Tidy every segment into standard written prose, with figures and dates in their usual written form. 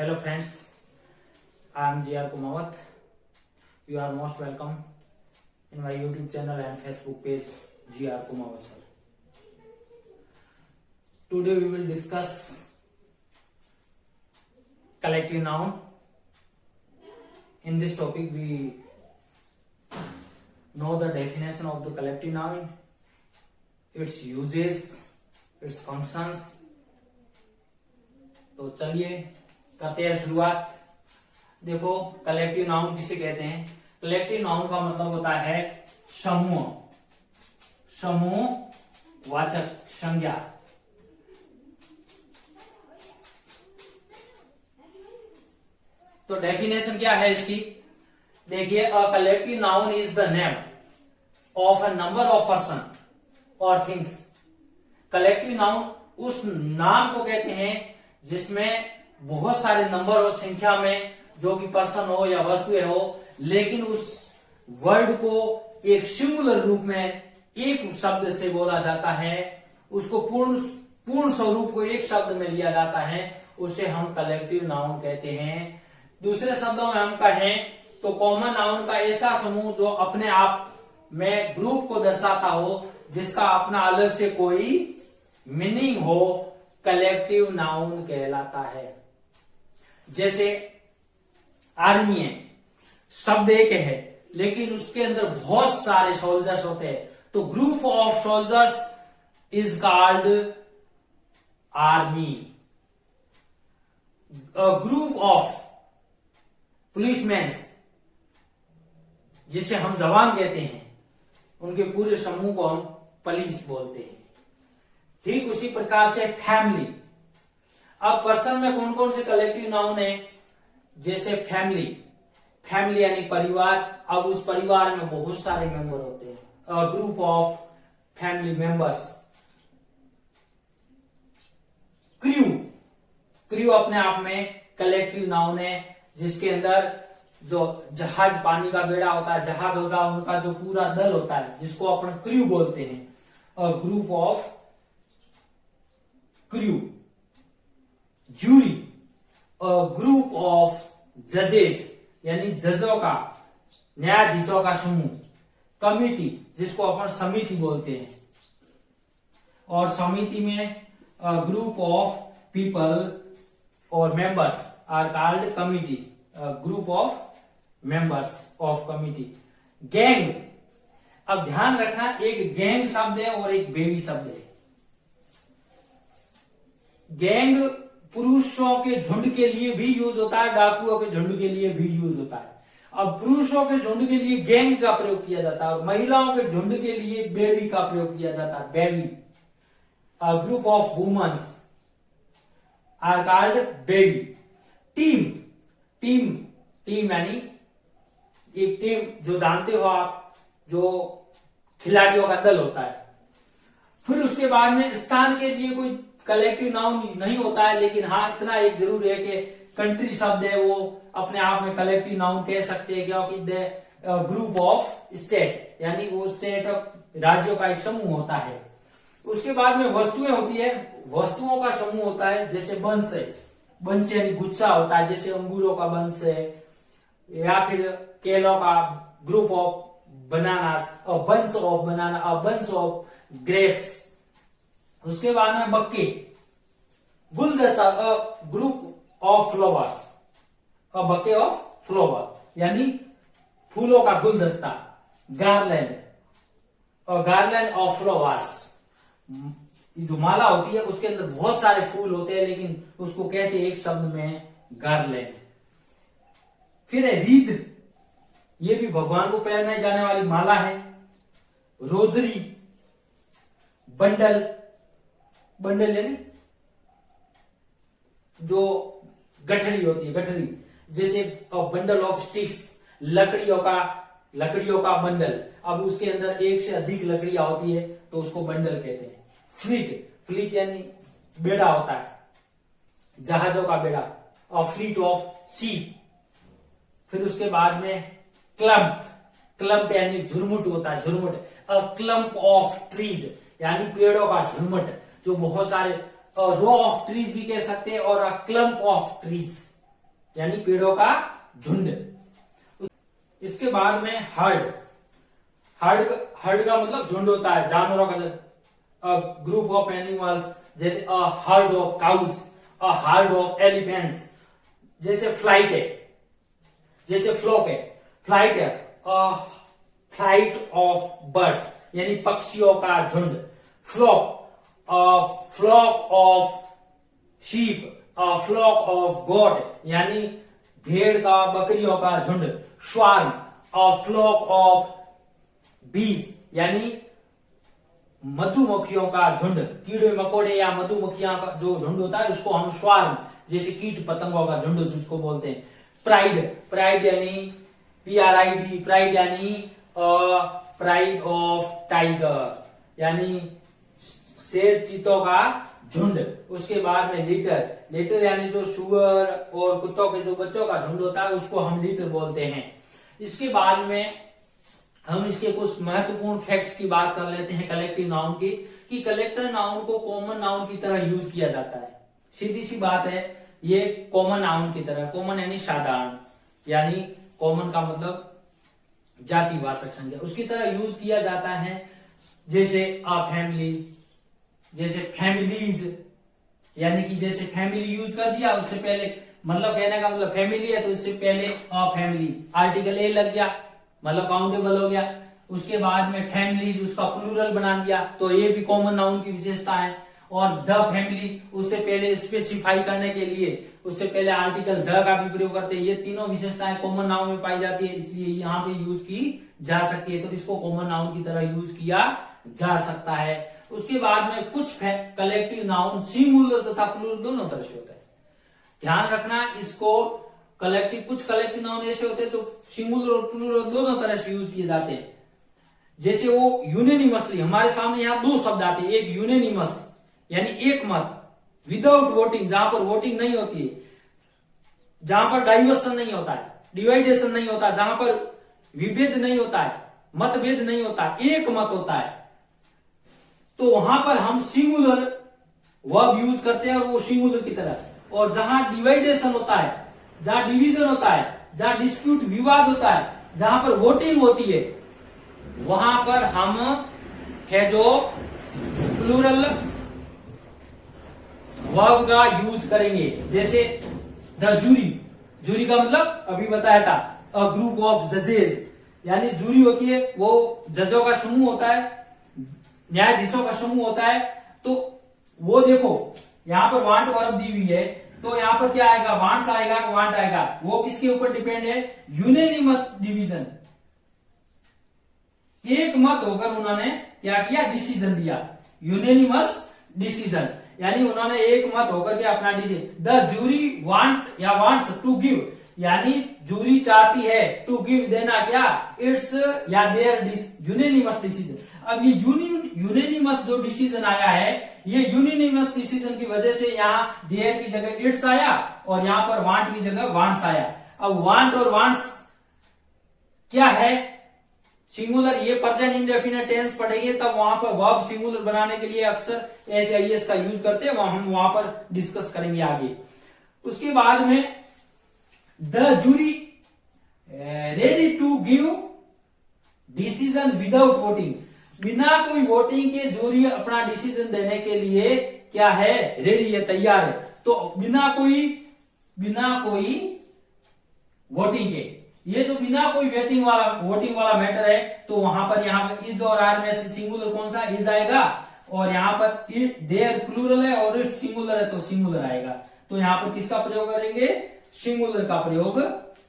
Hello friends, I am GR Kumawat. You are most welcome in my YouTube channel and Facebook page GR Kumawat sir. Today we will discuss collective noun. In this topic we know the definition of the collective noun, its uses, its functions. तो चलिए करते हैं शुरुआत। देखो collective noun किसे कहते हैं? Collective noun का मतलब होता है समूह, समूहवाचक संज्ञा। तो डेफिनेशन क्या है इसकी? देखिए, a collective noun is the name of a number of person और थिंग्स। कलेक्टिव नाउन उस नाम को कहते हैं जिसमें बहुत सारे नंबर और संख्या में, जो कि पर्सन हो या वस्तुएं हो, लेकिन उस वर्ड को एक सिंगुलर रूप में एक शब्द से बोला जाता है, उसको पूर्ण स्वरूप को एक शब्द में लिया जाता है, उसे हम कलेक्टिव नाउन कहते हैं। दूसरे शब्दों में हम कहें तो कॉमन नाउन का ऐसा समूह जो अपने आप में ग्रुप को दर्शाता हो, जिसका अपना अलग से कोई मीनिंग हो, कलेक्टिव नाउन कहलाता है। जैसे आर्मी है, शब्द एक है लेकिन उसके अंदर बहुत सारे सोल्जर्स होते हैं, तो group of soldiers is called army. Group of policeman, जिसे हम जवान कहते हैं, उनके पूरे समूह को हम पुलिस बोलते हैं। ठीक उसी प्रकार से फैमिली। अब पर्सन में कौन कौन से कलेक्टिव नाउन है? जैसे फैमिली, फैमिली यानी परिवार। अब उस परिवार में बहुत सारे मेंबर होते हैं, a group of family members. Crew, crew अपने आप में कलेक्टिव नाउन है, जिसके अंदर जो जहाज, पानी का बेड़ा होता है, जहाज होता है, उनका जो पूरा दल होता है, जिसको अपन क्रू बोलते हैं, a group of crew. Jury, a group of जजेज, यानी जजों का, न्यायाधीशों का समूह। कमिटी, जिसको अपन समिति बोलते हैं, और समिति में ग्रुप ऑफ पीपल और members are called committee, group of members of committee. Gang, अब ध्यान रखना, एक गैंग शब्द है और एक बेबी शब्द है। गैंग पुरुषों के झुंड के लिए भी यूज होता है, डाकुओं के झुंड के लिए भी यूज होता है। अब पुरुषों के झुंड के लिए गैंग का प्रयोग किया जाता है और महिलाओं के झुंड के लिए बेबी का प्रयोग किया जाता है, baby. A group of womens are called baby. Team, team, team यानी एक टीम, जो जानते हो आप, जो खिलाड़ियों का दल होता है। फिर उसके बाद में स्थान के लिए कोई कलेक्टिव नाउन नहीं होता है, लेकिन हाँ इतना एक जरूर है कि कंट्री शब्द है, वो अपने आप में कलेक्टिव नाउन कह सकते हैं, क्योंकि ग्रुप ऑफ स्टेट, यानी वो स्टेट, राज्यों का एक समूह होता है। उसके बाद में वस्तुएं होती है, वस्तुओं का समूह होता है। जैसे वंश है, वंश यानी गुच्छा होता है, जैसे अंगूरों का वंश है, या फिर केलों का group of bananas, a bunch of banana, a bunch of grapes. उसके बाद में बक्के, गुलदस्ता, अ ग्रुप ऑफ फ्लावर्स, अ बके ऑफ फ्लावर, यानी फूलों का गुलदस्ता। Garland, a garland of flowers, जो माला होती है उसके अंदर बहुत सारे फूल होते हैं, लेकिन उसको कहते हैं एक शब्द में गार्लैंड। फिर है रीद, ये भी भगवान को पहनाई जाने वाली माला है। रोजरी, बंडल, बंडल यानी जो गठरी होती है, गठरी। जैसे बंडल ऑफ स्टिक्स, लकड़ियों का बंडल। अब उसके अंदर एक से अधिक लकड़ियां होती है तो उसको बंडल कहते हैं। फ्लीट, फ्लीट यानी बेड़ा होता है, जहाजों का बेड़ा, और फ्लीट ऑफ सी। फिर उसके बाद में क्लम्प, क्लम्प यानी झुरमुट होता है, झुरमुट। अ क्लम्प ऑफ ट्रीज, यानी पेड़ों का झुरमुट, जो बहुत सारे रो ऑफ ट्रीज भी कह सकते हैं और क्लम्प ऑफ ट्रीज, यानी पेड़ों का झुंड। इसके बाद में हर्ड। हर्ड का मतलब झुंड होता है, जानवरों का, ग्रुप ऑफ एनिमल्स, जैसे a herd of cows, a herd of elephants. जैसे फ्लाइट है, जैसे फ्लॉक है, फ्लाइट है, फ्लाइट ऑफ बर्ड्स यानी पक्षियों का झुंड। Flock, flock of sheep, flock of goat यानी भेड़ का, बकरियों का झुंड। स्वार्म, फ्लॉक ऑफ बीज यानी मधुमक्खियों का झुंड। कीड़े मकोड़े या मधुमक्खियां का जो झुंड होता है उसको हम स्वार्म, जैसे कीट पतंगों का झुंड जिसको बोलते हैं। प्राइड यानी PRID, प्राइड यानी प्राइड ऑफ टाइगर यानी शेर चीतों का झुंड। उसके बाद में लीटर यानी जो सुअर और कुत्तों के जो बच्चों का झुंड होता है उसको हम लीटर बोलते हैं। इसके बाद में हम इसके कुछ महत्वपूर्ण फैक्ट्स की बात कर लेते हैं कलेक्टिव नाउन की, कि कलेक्टिव नाउन को कॉमन नाउन की तरह यूज किया जाता है। सीधी सी बात है, ये कॉमन नाउन की तरह, कॉमन यानी साधारण, यानी कॉमन का मतलब जातिवाचक संज्ञा, उसकी तरह यूज किया जाता है। जैसे अ फैमिली, जैसे फैमिलीज, यानी कि जैसे फैमिली यूज कर दिया, उससे पहले मतलब कहने का मतलब फैमिली है तो इससे पहले अ फैमिली, आर्टिकल ए लग गया मतलब काउंटेबल हो गया। उसके बाद में फैमिलीज उसका प्लूरल बना दिया, तो ये भी कॉमन नाउन की विशेषता है। और द फैमिली, उससे पहले स्पेसिफाई करने के लिए उससे पहले आर्टिकल द का भी प्रयोग करते हैं। ये तीनों विशेषताएं कॉमन नाउन में पाई जाती है, इसलिए यहाँ पे यूज की जा सकती है, तो इसको कॉमन नाउन की तरह यूज किया जा सकता है। उसके बाद में कुछ कलेक्टिव नाउन सिंगुलर तथा प्लूरल दोनों तरह से होता है। ध्यान रखना इसको, कुछ कलेक्टिव नाउन ऐसे होते हैं तो सिंगुलर और प्लूरल दोनों तरह से यूज किए जाते हैं। जैसे वो यूनेनिमसली, हमारे सामने यहाँ दो शब्द आते हैं, एक यूनेनिमस यानी एक मत, विदाउट वोटिंग, जहां पर वोटिंग नहीं होती है, जहां पर डाइवर्सन नहीं होता है, डिवाइडेशन नहीं होता, जहां पर विभेद नहीं होता है, मतभेद नहीं होता है, एक मत होता है, तो वहां पर हम सिंगुलर वर्ब यूज करते हैं और वो सिंगुलर की तरह। और जहां डिवाइडेशन होता है, जहां डिवीजन होता है, जहां डिस्प्यूट विवाद होता है, जहां पर वोटिंग होती है, वहां पर हम है जो प्लूरल वर्ब का यूज करेंगे। जैसे द जूरी का मतलब अभी बताया था, अ ग्रुप ऑफ जजेस, यानी जूरी होती है वो जजों का समूह होता है, न्यायाधीशों का समूह होता है। तो वो देखो यहां पर वांट वर्ब दी हुई है, तो यहां पर क्या आएगा, वांट्स आएगा, वांट आएगा, वो किसके ऊपर डिपेंड है, यूनेनिमस डिवीजन, एक मत होकर उन्होंने क्या किया, डिसीजन दिया, यूनेनिमस डिसीजन, यानी उन्होंने एक मत होकर के अपना डिसीजन। द जूरी वांट या वांट्स टू गिव, यानी जूरी चाहती है टू गिव, देना क्या, इट्स या देयर यूनेनिमस डिसीजन। अब ये यूनेनिमस जो डिसीजन आया है, ये यूनेनिमस डिसीजन की वजह से यहाँ देयर की जगह इट्स आया और यहाँ पर वांट की जगह वांट्स आया। अब वांट और वांट्स क्या है, सिंगुलर, ये प्रेजेंट इंडेफिनिट टेंस पढ़ेंगे तब वहां पर वर्ब सिंगुलर बनाने के लिए अक्सर एस का यूज करते हैं, हम वहां पर डिस्कस करेंगे आगे। उसके बाद में the jury ready to give decision without voting, बिना कोई वोटिंग के जूरी अपना डिसीजन देने के लिए क्या है, रेडी है, तैयार है। तो बिना कोई वोटिंग के, ये जो बिना कोई वोटिंग वाला मैटर है, तो वहां पर यहाँ पर इज और आर में से सिंगुलर कौन सा, इज आएगा, और यहाँ पर इट देयर प्लूरल है और इट सिंगुलर है तो सिंगुलर आएगा। तो यहाँ पर किसका प्रयोग करेंगे, सिंगुलर का प्रयोग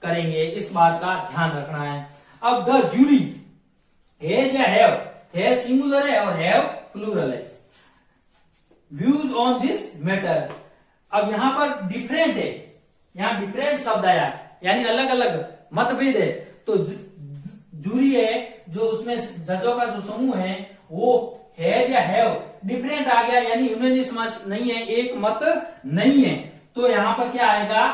करेंगे, इस बात का ध्यान रखना है। अब द जूरी हैज या हैव, है सिंगुलर है और हैव प्लूरल है। व्यूज ऑन दिस मैटर, अब यहां पर डिफरेंट है, यहां डिफरेंट शब्द आया है, यानी अलग अलग मतभेद है। तो जूरी है जो उसमें जजों का जो समूह है वो हैज या हैव, डिफरेंट आ गया, यानी यूनानिमस नहीं है, एक मत नहीं है। तो यहां पर क्या आएगा,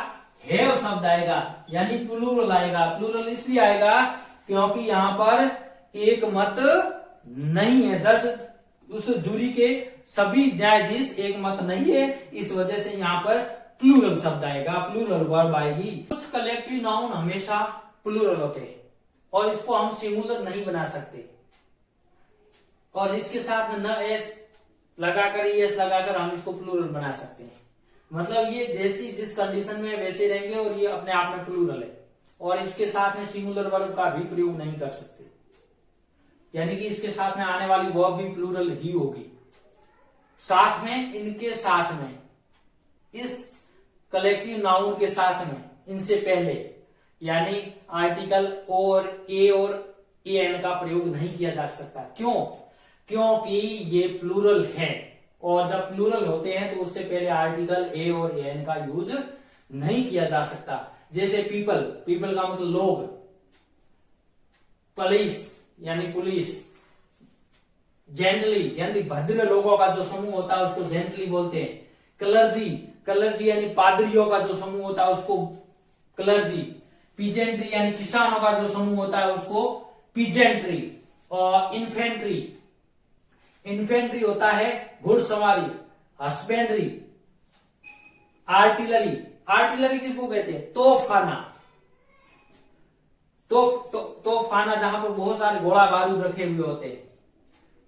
हैव शब्द आएगा, यानी प्लूरल आएगा। प्लूरल इसलिए आएगा क्योंकि यहां पर एक मत नहीं है, जज उस जूरी के सभी न्यायाधीश एक मत नहीं है, इस वजह से यहां पर प्लूरल शब्द आएगा, प्लूरल वर्ब आएगी। कुछ कलेक्टिव नाउन हमेशा प्लूरल होते हैं और इसको हम सिंगुलर नहीं बना सकते, और इसके साथ में न एस लगाकर एस लगाकर हम इसको प्लूरल बना सकते हैं। मतलब ये जैसी जिस कंडीशन में वैसे रहेंगे और ये अपने आप में प्लूरल है, और इसके साथ में सिंगुलर वर्ब का भी प्रयोग नहीं कर सकते, यानी कि इसके साथ में आने वाली वर्ब भी प्लूरल ही होगी। साथ में, इनके साथ में, इस कलेक्टिव नाउन के साथ में, इनसे पहले यानी आर्टिकल और ए एन का प्रयोग नहीं किया जा सकता। क्यों? क्योंकि ये प्लूरल है, और जब प्लूरल होते हैं तो उससे पहले आर्टिकल ए और एन का यूज नहीं किया जा सकता। जैसे पीपल, पीपल का मतलब लोग, पुलिस यानी पुलिस, जेंटली यानी भद्र लोगों का जो समूह होता है उसको जेंटली बोलते हैं। क्लर्जी, क्लर्जी यानी पादरियों का जो समूह होता है उसको क्लर्जी। पीजेंट्री यानी किसानों का जो समूह होता है उसको पीजेंट्री। और इन्फेंट्री, इन्फेंट्री होता है घुड़सवारी। हस्बेंड्री, आर्टिलरी, आर्टिलरी किसको कहते हैं? तोपखाना, तोपखाना जहां पर बहुत सारे गोला बारूद रखे हुए होते हैं,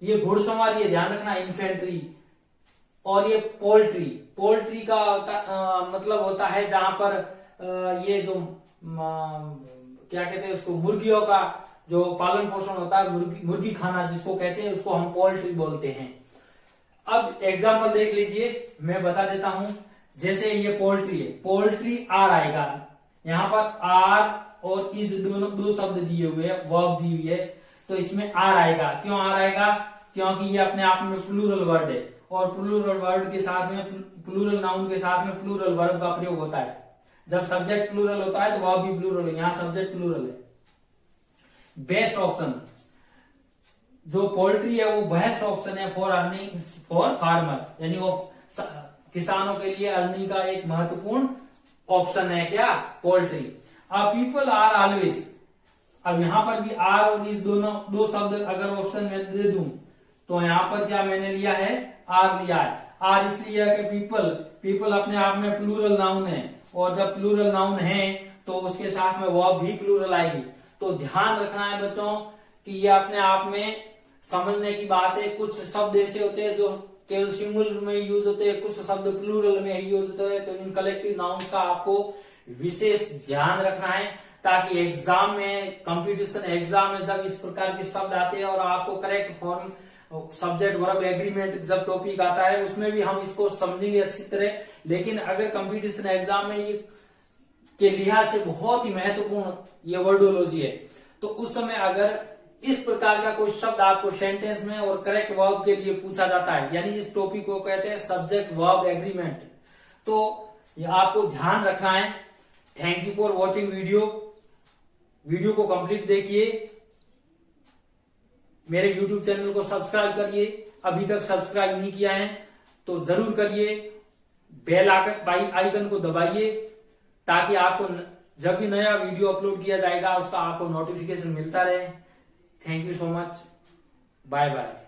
ये घुड़सवारी है, ध्यान रखना। इन्फेंट्री। और ये पोल्ट्री, पोल्ट्री का मतलब होता है जहां पर ये जो क्या कहते हैं उसको, मुर्गियों का जो पालन पोषण होता है, मुर्गी खाना जिसको कहते हैं, उसको हम पोल्ट्री बोलते हैं। अब एग्जाम्पल देख लीजिए, मैं बता देता हूं। जैसे ये पोल्ट्री है, पोल्ट्री आर आएगा, यहां पर आर और इज दोनों दो शब्द दिए हुए हैं, वर्ब दी हुई है, तो इसमें आर आएगा। क्यों आर आएगा? क्योंकि ये अपने आप में प्लूरल वर्ड है, और प्लूरल वर्ड के साथ में, प्लूरल नाउन के साथ में प्लूरल वर्ब का प्रयोग होता है। जब सब्जेक्ट प्लूरल होता है तो वर्ब भी प्लूरल है, यहां सब्जेक्ट प्लूरल है। बेस्ट ऑप्शन, जो पोल्ट्री है वो बेस्ट ऑप्शन है फॉर अर्निंग फॉर फार्मर, यानी वो किसानों के लिए अर्निंग का एक महत्वपूर्ण ऑप्शन है। क्या? पोल्ट्री। अब पीपल आर ऑलवेज, अब यहां पर भी आर और इस दोनों दो शब्द अगर ऑप्शन में दे दूं तो यहां पर क्या मैंने लिया है? आर लिया है। आर इसलिए है कि पीपल, पीपल अपने आप में प्लूरल नाउन है, और जब प्लूरल नाउन है तो उसके साथ में वर्ब भी प्लूरल आएगी। तो ध्यान रखना है बच्चों कि ये अपने आप में समझने की बात है। कुछ शब्द ऐसे होते हैं जो केवल सिंगुलर में यूज होते हैं, कुछ शब्द प्लूरल में ही यूज होते हैं। तो इन कलेक्टिव नाउन्स का आपको विशेष ध्यान रखना है, ताकि एग्जाम में, कंपटीशन एग्जाम में जब इस प्रकार के शब्द आते हैं और आपको correct form, subject verb agreement जब टॉपिक आता है उसमें भी हम इसको समझेंगे अच्छी तरह। लेकिन अगर कंपटीशन एग्जाम में ये के लिहाज से बहुत ही महत्वपूर्ण ये वर्डोलॉजी है, तो उस समय अगर इस प्रकार का कोई शब्द आपको सेंटेंस में और करेक्ट वर्ब के लिए पूछा जाता है, यानी इस टॉपिक को कहते हैं सब्जेक्ट वर्ब एग्रीमेंट, तो ये आपको ध्यान रखना है। Thank you for watching video को कंप्लीट देखिए। मेरे YouTube चैनल को सब्सक्राइब करिए, अभी तक सब्सक्राइब नहीं किया है तो जरूर करिए। बेल आइकन को दबाइए, ताकि आपको जब भी नया वीडियो अपलोड किया जाएगा उसका आपको नोटिफिकेशन मिलता रहे। Thank you so much, bye bye.